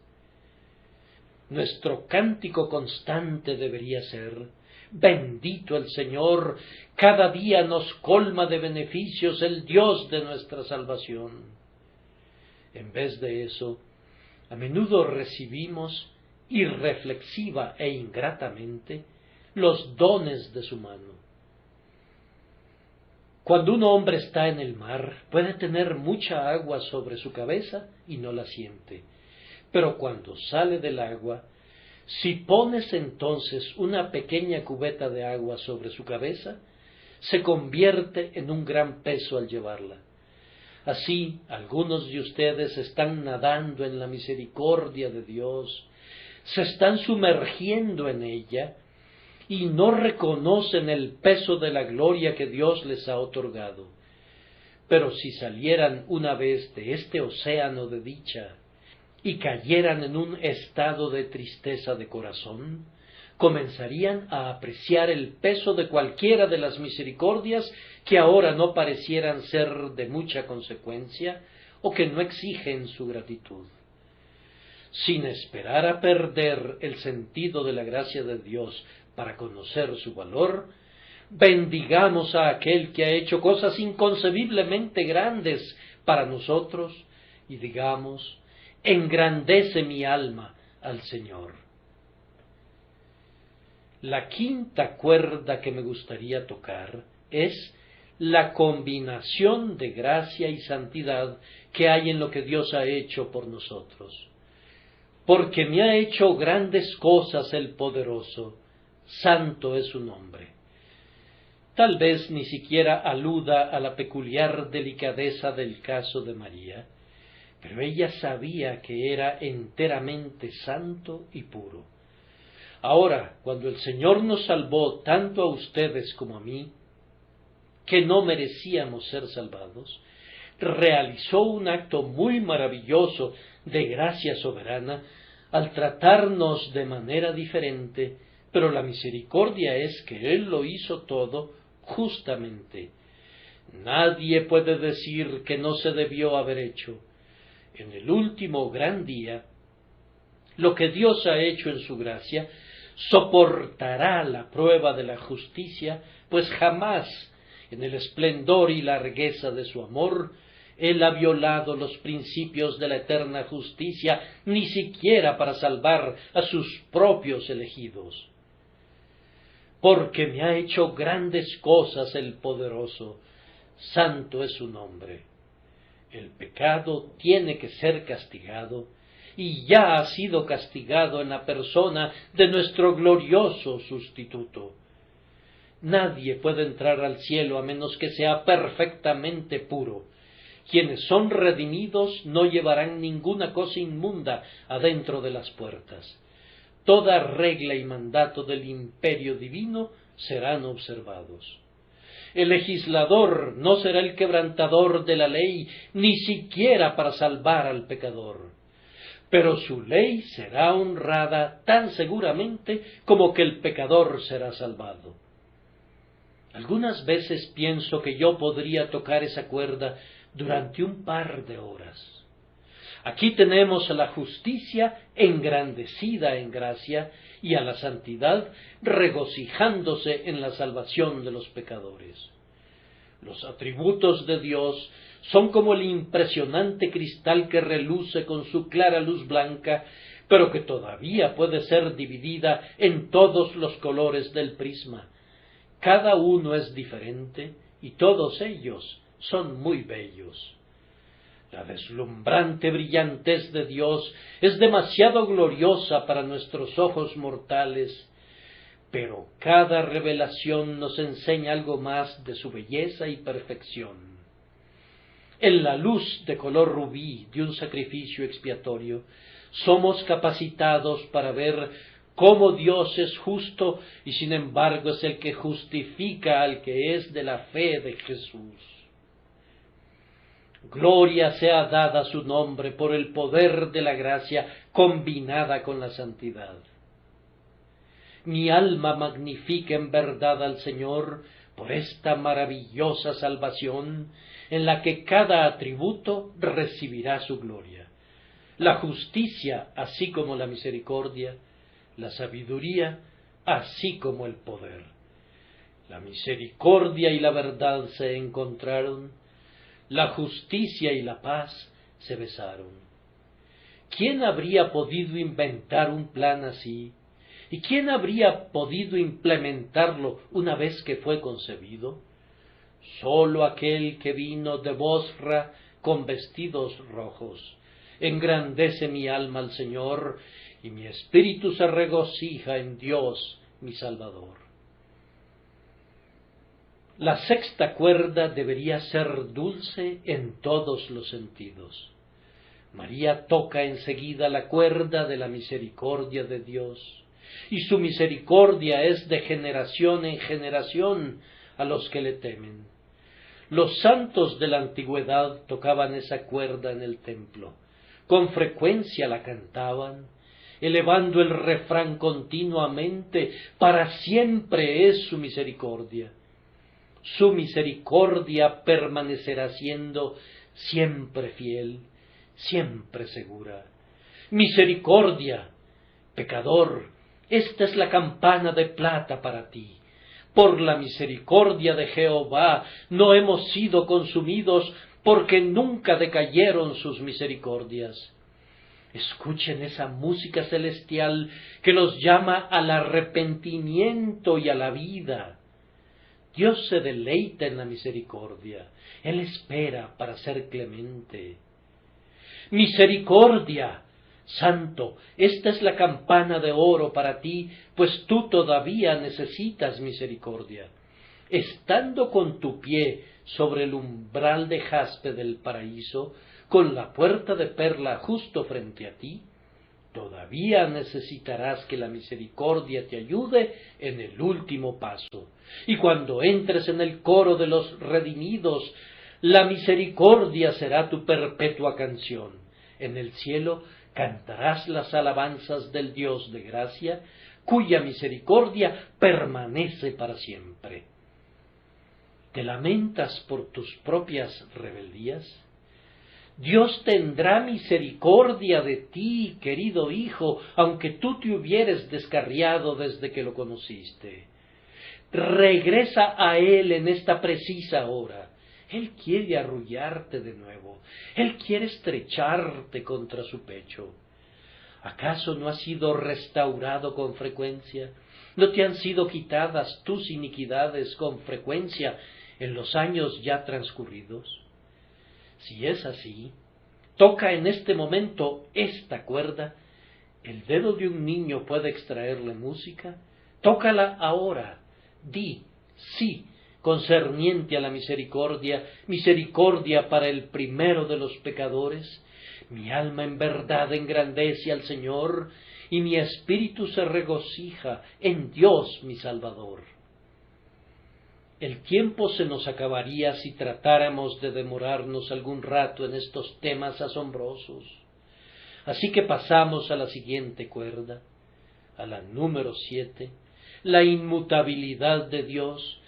Nuestro cántico constante debería ser: bendito el Señor, cada día nos colma de beneficios el Dios de nuestra salvación. En vez de eso, a menudo recibimos irreflexiva e ingratamente los dones de su mano. Cuando un hombre está en el mar, puede tener mucha agua sobre su cabeza y no la siente. Pero cuando sale del agua, si pones entonces una pequeña cubeta de agua sobre su cabeza, se convierte en un gran peso al llevarla. Así, algunos de ustedes están nadando en la misericordia de Dios, se están sumergiendo en ella y no reconocen el peso de la gloria que Dios les ha otorgado. Pero si salieran una vez de este océano de dicha y cayeran en un estado de tristeza de corazón, comenzarían a apreciar el peso de cualquiera de las misericordias que ahora no parecieran ser de mucha consecuencia o que no exigen su gratitud. Sin esperar a perder el sentido de la gracia de Dios para conocer su valor, bendigamos a aquel que ha hecho cosas inconcebiblemente grandes para nosotros y digamos: engrandece mi alma al Señor. La quinta cuerda que me gustaría tocar es la combinación de gracia y santidad que hay en lo que Dios ha hecho por nosotros. Porque me ha hecho grandes cosas el poderoso, santo es su nombre. Tal vez ni siquiera aluda a la peculiar delicadeza del caso de María, pero ella sabía que era enteramente santo y puro. Ahora, cuando el Señor nos salvó tanto a ustedes como a mí, que no merecíamos ser salvados, realizó un acto muy maravilloso de gracia soberana al tratarnos de manera diferente, pero la misericordia es que Él lo hizo todo justamente. Nadie puede decir que no se debió haber hecho. En el último gran día, lo que Dios ha hecho en su gracia soportará la prueba de la justicia, pues jamás, en el esplendor y largueza de su amor, Él ha violado los principios de la eterna justicia, ni siquiera para salvar a sus propios elegidos. Porque me ha hecho grandes cosas el poderoso, santo es su nombre. El pecado tiene que ser castigado, y ya ha sido castigado en la persona de nuestro glorioso sustituto. Nadie puede entrar al cielo a menos que sea perfectamente puro. Quienes son redimidos no llevarán ninguna cosa inmunda adentro de las puertas. Toda regla y mandato del imperio divino serán observados. El legislador no será el quebrantador de la ley, ni siquiera para salvar al pecador. Pero su ley será honrada tan seguramente como que el pecador será salvado. Algunas veces pienso que yo podría tocar esa cuerda durante un par de horas. Aquí tenemos a la justicia engrandecida en gracia y a la santidad regocijándose en la salvación de los pecadores. Los atributos de Dios son como el impresionante cristal que reluce con su clara luz blanca, pero que todavía puede ser dividida en todos los colores del prisma. Cada uno es diferente y todos ellos son muy bellos. La deslumbrante brillantez de Dios es demasiado gloriosa para nuestros ojos mortales, pero cada revelación nos enseña algo más de su belleza y perfección. En la luz de color rubí de un sacrificio expiatorio, somos capacitados para ver cómo Dios es justo y sin embargo es el que justifica al que es de la fe de Jesús. Gloria sea dada a su nombre por el poder de la gracia combinada con la santidad. Mi alma magnifica en verdad al Señor por esta maravillosa salvación en la que cada atributo recibirá su gloria. La justicia, así como la misericordia, la sabiduría, así como el poder. La misericordia y la verdad se encontraron, la justicia y la paz se besaron. ¿Quién habría podido inventar un plan así? ¿Y quién habría podido implementarlo una vez que fue concebido? Sólo aquel que vino de Bosra con vestidos rojos. Engrandece mi alma al Señor, y mi espíritu se regocija en Dios, mi Salvador. La sexta cuerda debería ser dulce en todos los sentidos. María toca enseguida la cuerda de la misericordia de Dios, y su misericordia es de generación en generación a los que le temen. Los santos de la antigüedad tocaban esa cuerda en el templo, con frecuencia la cantaban, elevando el refrán continuamente: para siempre es su misericordia. Su misericordia permanecerá siendo siempre fiel, siempre segura. Misericordia, pecador, esta es la campana de plata para ti. Por la misericordia de Jehová no hemos sido consumidos, porque nunca decayeron sus misericordias. Escuchen esa música celestial que los llama al arrepentimiento y a la vida. Dios se deleita en la misericordia. Él espera para ser clemente. Misericordia. Santo, esta es la campana de oro para ti, pues tú todavía necesitas misericordia. Estando con tu pie sobre el umbral de jaspe del paraíso, con la puerta de perla justo frente a ti, todavía necesitarás que la misericordia te ayude en el último paso. Y cuando entres en el coro de los redimidos, la misericordia será tu perpetua canción. En el cielo cantarás las alabanzas del Dios de gracia, cuya misericordia permanece para siempre. ¿Te lamentas por tus propias rebeldías? Dios tendrá misericordia de ti, querido hijo, aunque tú te hubieres descarriado desde que lo conociste. Regresa a Él en esta precisa hora. Él quiere arrullarte de nuevo. Él quiere estrecharte contra su pecho. ¿Acaso no has sido restaurado con frecuencia? ¿No te han sido quitadas tus iniquidades con frecuencia en los años ya transcurridos? Si es así, toca en este momento esta cuerda. ¿El dedo de un niño puede extraerle música? Tócala ahora. Di, sí, concerniente a la misericordia, misericordia para el primero de los pecadores. Mi alma en verdad engrandece al Señor, y mi espíritu se regocija en Dios mi Salvador. El tiempo se nos acabaría si tratáramos de demorarnos algún rato en estos temas asombrosos. Así que pasamos a la siguiente cuerda, a la número 7, la inmutabilidad de Dios,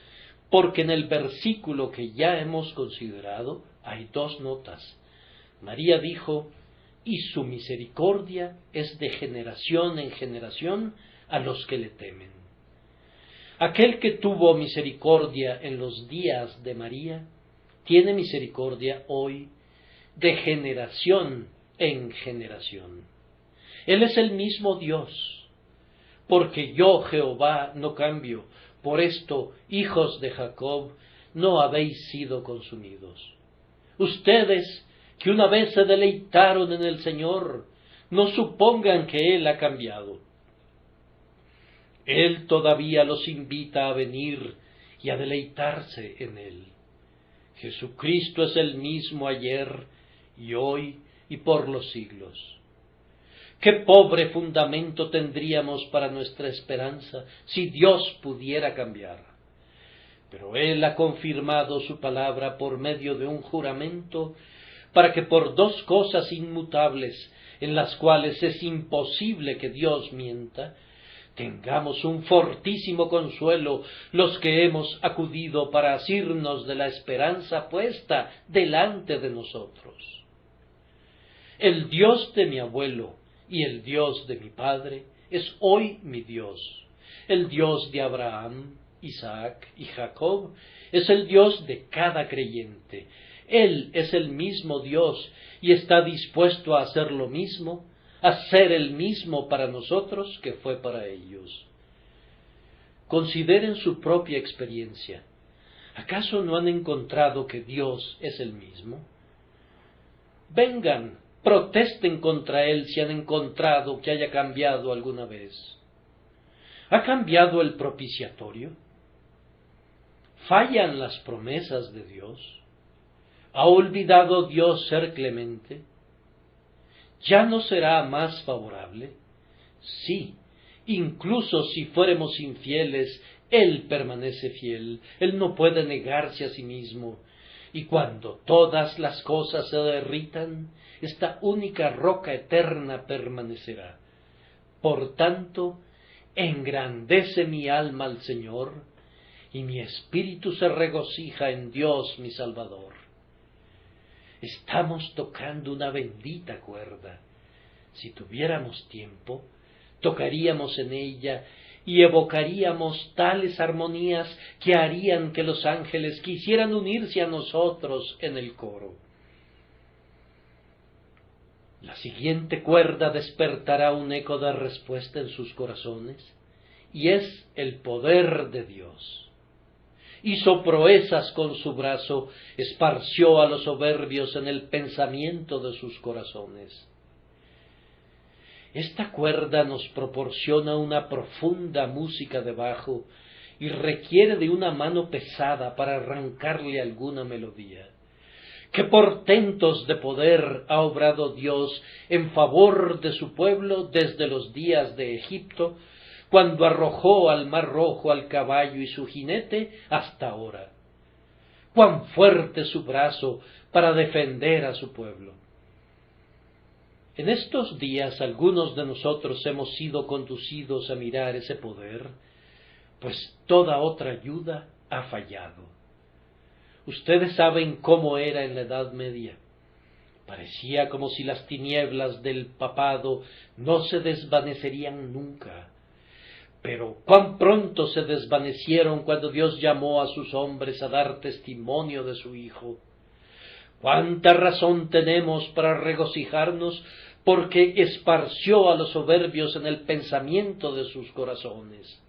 porque en el versículo que ya hemos considerado hay dos notas. María dijo, y su misericordia es de generación en generación a los que le temen. Aquel que tuvo misericordia en los días de María, tiene misericordia hoy de generación en generación. Él es el mismo Dios, porque yo, Jehová, no cambio. Por esto, hijos de Jacob, no habéis sido consumidos. Ustedes, que una vez se deleitaron en el Señor, no supongan que Él ha cambiado. Él todavía los invita a venir y a deleitarse en Él. Jesucristo es el mismo ayer y hoy y por los siglos. Qué pobre fundamento tendríamos para nuestra esperanza si Dios pudiera cambiar. Pero Él ha confirmado su palabra por medio de un juramento para que por dos cosas inmutables en las cuales es imposible que Dios mienta, tengamos un fortísimo consuelo los que hemos acudido para asirnos de la esperanza puesta delante de nosotros. El Dios de mi abuelo y el Dios de mi padre es hoy mi Dios. El Dios de Abraham, Isaac y Jacob es el Dios de cada creyente. Él es el mismo Dios y está dispuesto a hacer lo mismo, a ser el mismo para nosotros que fue para ellos. Consideren su propia experiencia. ¿Acaso no han encontrado que Dios es el mismo? Vengan, protesten contra Él si han encontrado que haya cambiado alguna vez. ¿Ha cambiado el propiciatorio? ¿Fallan las promesas de Dios? ¿Ha olvidado Dios ser clemente? ¿Ya no será más favorable? Sí, incluso si fuéramos infieles, Él permanece fiel, Él no puede negarse a sí mismo, y cuando todas las cosas se derritan, esta única roca eterna permanecerá. Por tanto, engrandece mi alma al Señor, y mi espíritu se regocija en Dios mi Salvador. Estamos tocando una bendita cuerda. Si tuviéramos tiempo, tocaríamos en ella y evocaríamos tales armonías que harían que los ángeles quisieran unirse a nosotros en el coro. La siguiente cuerda despertará un eco de respuesta en sus corazones, y es el poder de Dios. hizo proezas con su brazo, esparció a los soberbios en el pensamiento de sus corazones. Esta cuerda nos proporciona una profunda música de bajo y requiere de una mano pesada para arrancarle alguna melodía. ¡Qué portentos de poder ha obrado Dios en favor de su pueblo desde los días de Egipto, cuando arrojó al mar Rojo al caballo y su jinete, hasta ahora! ¡Cuán fuerte su brazo para defender a su pueblo! En estos días algunos de nosotros hemos sido conducidos a mirar ese poder, pues toda otra ayuda ha fallado. Ustedes saben cómo era en la Edad Media. Parecía como si las tinieblas del papado no se desvanecerían nunca. Pero cuán pronto se desvanecieron cuando Dios llamó a sus hombres a dar testimonio de su Hijo. Cuánta razón tenemos para regocijarnos, porque esparció a los soberbios en el pensamiento de sus corazones.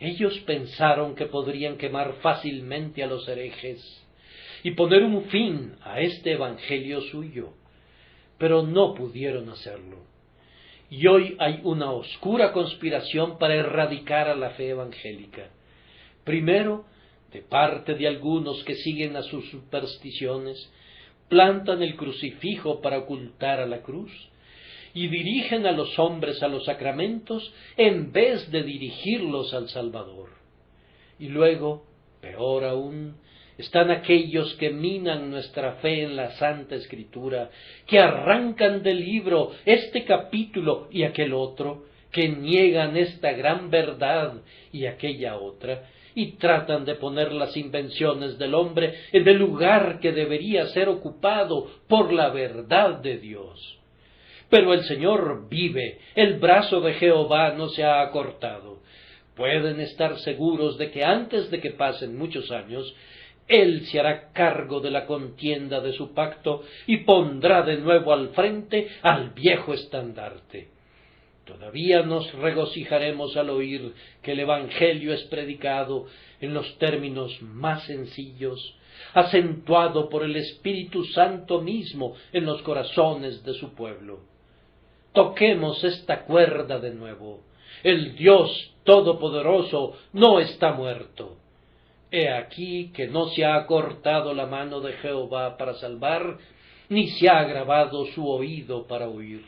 Ellos pensaron que podrían quemar fácilmente a los herejes y poner un fin a este evangelio suyo, pero no pudieron hacerlo. Y hoy hay una oscura conspiración para erradicar a la fe evangélica. Primero, de parte de algunos que siguen a sus supersticiones, plantan el crucifijo para ocultar a la cruz, y dirigen a los hombres a los sacramentos en vez de dirigirlos al Salvador. Y luego, peor aún, están aquellos que minan nuestra fe en la Santa Escritura, que arrancan del libro este capítulo y aquel otro, que niegan esta gran verdad y aquella otra, y tratan de poner las invenciones del hombre en el lugar que debería ser ocupado por la verdad de Dios. Pero el Señor vive, el brazo de Jehová no se ha acortado. Pueden estar seguros de que antes de que pasen muchos años, Él se hará cargo de la contienda de su pacto y pondrá de nuevo al frente al viejo estandarte. Todavía nos regocijaremos al oír que el Evangelio es predicado en los términos más sencillos, acentuado por el Espíritu Santo mismo en los corazones de su pueblo. Toquemos esta cuerda de nuevo. El Dios Todopoderoso no está muerto. He aquí que no se ha acortado la mano de Jehová para salvar, ni se ha agravado su oído para oír.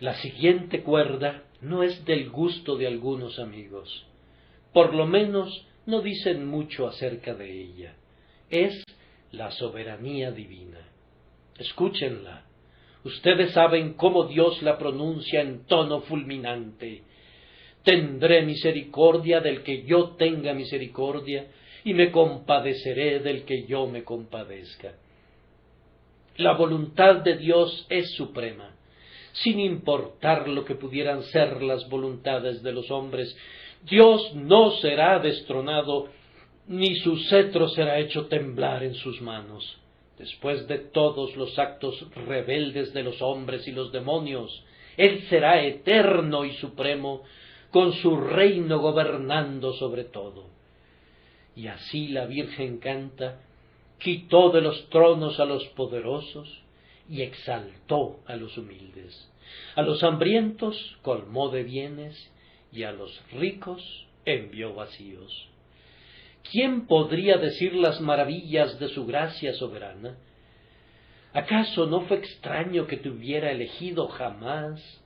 La siguiente cuerda no es del gusto de algunos amigos. Por lo menos no dicen mucho acerca de ella. Es la soberanía divina. Escúchenla. Ustedes saben cómo Dios la pronuncia en tono fulminante. Tendré misericordia del que yo tenga misericordia, y me compadeceré del que yo me compadezca. La voluntad de Dios es suprema. Sin importar lo que pudieran ser las voluntades de los hombres, Dios no será destronado, ni su cetro será hecho temblar en sus manos. Después de todos los actos rebeldes de los hombres y los demonios, Él será eterno y supremo, con su reino gobernando sobre todo. Y así la Virgen canta: quitó de los tronos a los poderosos y exaltó a los humildes. A los hambrientos colmó de bienes y a los ricos envió vacíos. ¿Quién podría decir las maravillas de su gracia soberana? ¿Acaso no fue extraño que te hubiera elegido jamás?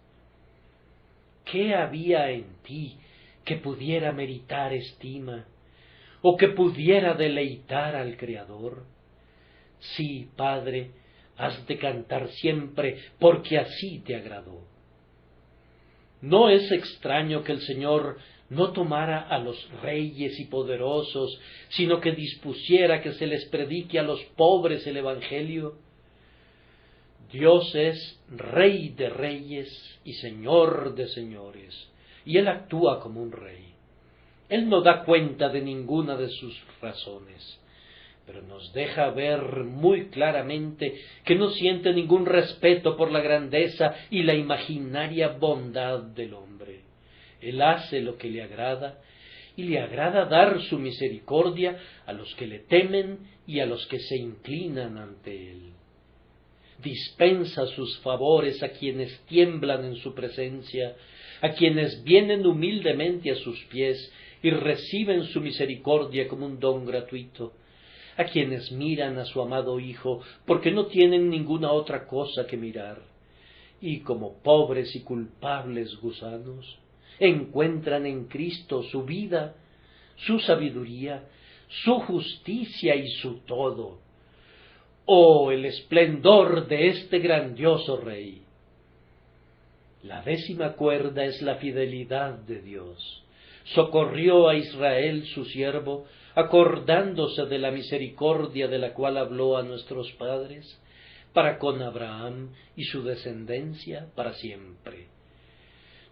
¿Qué había en ti que pudiera meritar estima, o que pudiera deleitar al Creador? Sí, Padre, has de cantar siempre, porque así te agradó. No es extraño que el Señor no tomara a los reyes y poderosos, sino que dispusiera que se les predique a los pobres el Evangelio. Dios es Rey de reyes y Señor de señores, y Él actúa como un rey. Él no da cuenta de ninguna de sus razones, pero nos deja ver muy claramente que no siente ningún respeto por la grandeza y la imaginaria bondad del hombre. Él hace lo que le agrada, y le agrada dar su misericordia a los que le temen y a los que se inclinan ante él. Dispensa sus favores a quienes tiemblan en su presencia, a quienes vienen humildemente a sus pies y reciben su misericordia como un don gratuito, a quienes miran a su amado Hijo porque no tienen ninguna otra cosa que mirar, y como pobres y culpables gusanos, encuentran en Cristo su vida, su sabiduría, su justicia y su todo. ¡Oh, el esplendor de este grandioso Rey! La 10ª cuerda es la fidelidad de Dios. Socorrió a Israel su siervo, acordándose de la misericordia de la cual habló a nuestros padres, para con Abraham y su descendencia para siempre.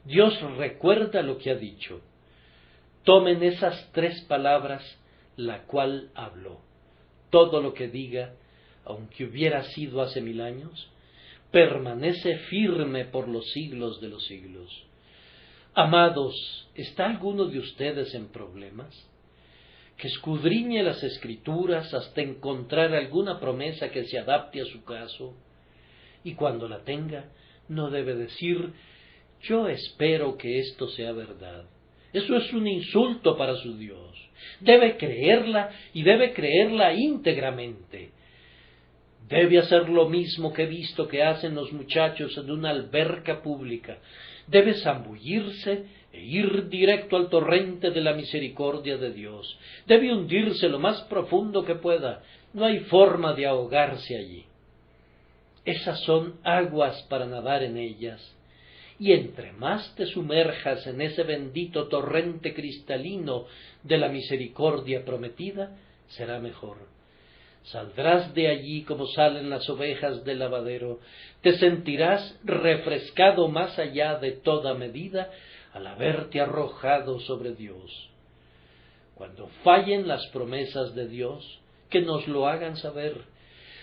Dios recuerda lo que ha dicho. Tomen esas 3 palabras, la cual habló. Todo lo que diga, aunque hubiera sido hace 1000 años, permanece firme por los siglos de los siglos. Amados, ¿está alguno de ustedes en problemas? Que escudriñe las Escrituras hasta encontrar alguna promesa que se adapte a su caso, y cuando la tenga, no debe decir: yo espero que esto sea verdad. Eso es un insulto para su Dios. Debe creerla y debe creerla íntegramente. Debe hacer lo mismo que he visto que hacen los muchachos en una alberca pública. Debe zambullirse e ir directo al torrente de la misericordia de Dios. Debe hundirse lo más profundo que pueda. No hay forma de ahogarse allí. Esas son aguas para nadar en ellas. Y entre más te sumerjas en ese bendito torrente cristalino de la misericordia prometida, será mejor. Saldrás de allí como salen las ovejas del lavadero, te sentirás refrescado más allá de toda medida al haberte arrojado sobre Dios. Cuando fallen las promesas de Dios, que nos lo hagan saber,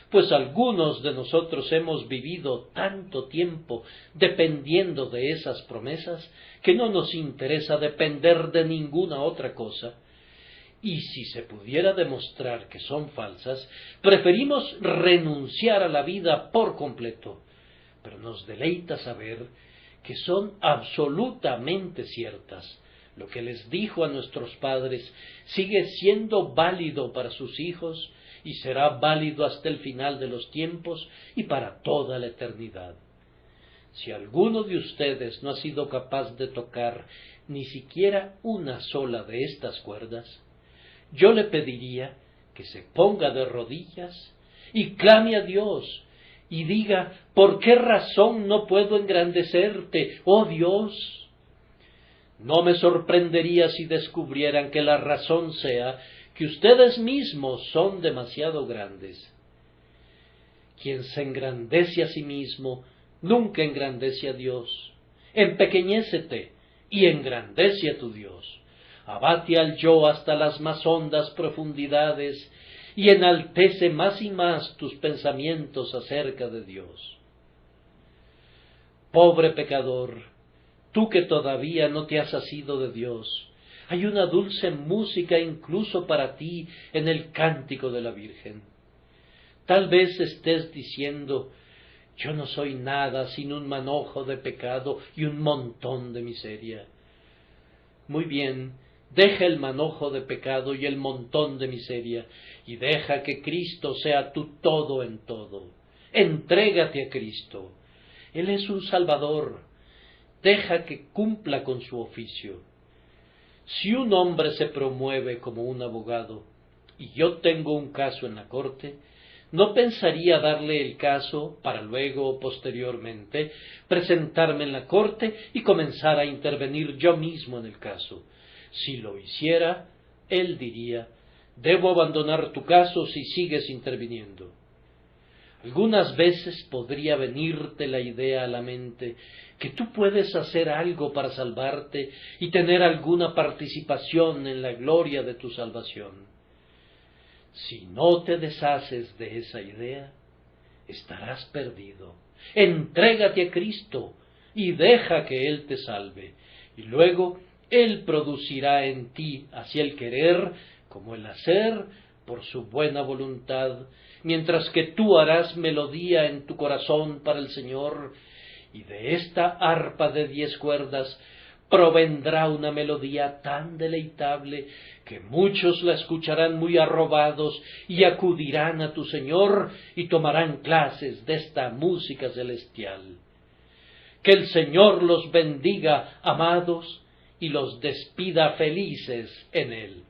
pues algunos de nosotros hemos vivido tanto tiempo dependiendo de esas promesas que no nos interesa depender de ninguna otra cosa. Y si se pudiera demostrar que son falsas, preferimos renunciar a la vida por completo. Pero nos deleita saber que son absolutamente ciertas. Lo que les dijo a nuestros padres sigue siendo válido para sus hijos y será válido hasta el final de los tiempos y para toda la eternidad. Si alguno de ustedes no ha sido capaz de tocar ni siquiera una sola de estas cuerdas, yo le pediría que se ponga de rodillas y clame a Dios y diga: ¿por qué razón no puedo engrandecerte, oh Dios? No me sorprendería si descubrieran que la razón sea que ustedes mismos son demasiado grandes. Quien se engrandece a sí mismo nunca engrandece a Dios. Empequeñécete y engrandece a tu Dios. Abate al yo hasta las más hondas profundidades y enaltece más y más tus pensamientos acerca de Dios. Pobre pecador, tú que todavía no te has asido de Dios, hay una dulce música incluso para ti en el cántico de la Virgen. Tal vez estés diciendo: yo no soy nada sin un manojo de pecado y un montón de miseria. Muy bien, deja el manojo de pecado y el montón de miseria, y deja que Cristo sea tu todo en todo. Entrégate a Cristo. Él es un Salvador. Deja que cumpla con su oficio. Si un hombre se promueve como un abogado, y yo tengo un caso en la corte, no pensaría darle el caso para luego, posteriormente, presentarme en la corte y comenzar a intervenir yo mismo en el caso. Si lo hiciera, él diría: debo abandonar tu caso si sigues interviniendo. Algunas veces podría venirte la idea a la mente que tú puedes hacer algo para salvarte y tener alguna participación en la gloria de tu salvación. Si no te deshaces de esa idea, estarás perdido. Entrégate a Cristo y deja que Él te salve, y luego Él producirá en ti así el querer como el hacer por su buena voluntad, mientras que tú harás melodía en tu corazón para el Señor, y de esta arpa de 10 cuerdas provendrá una melodía tan deleitable que muchos la escucharán muy arrobados y acudirán a tu Señor y tomarán clases de esta música celestial. Que el Señor los bendiga, amados, y los despida felices en Él.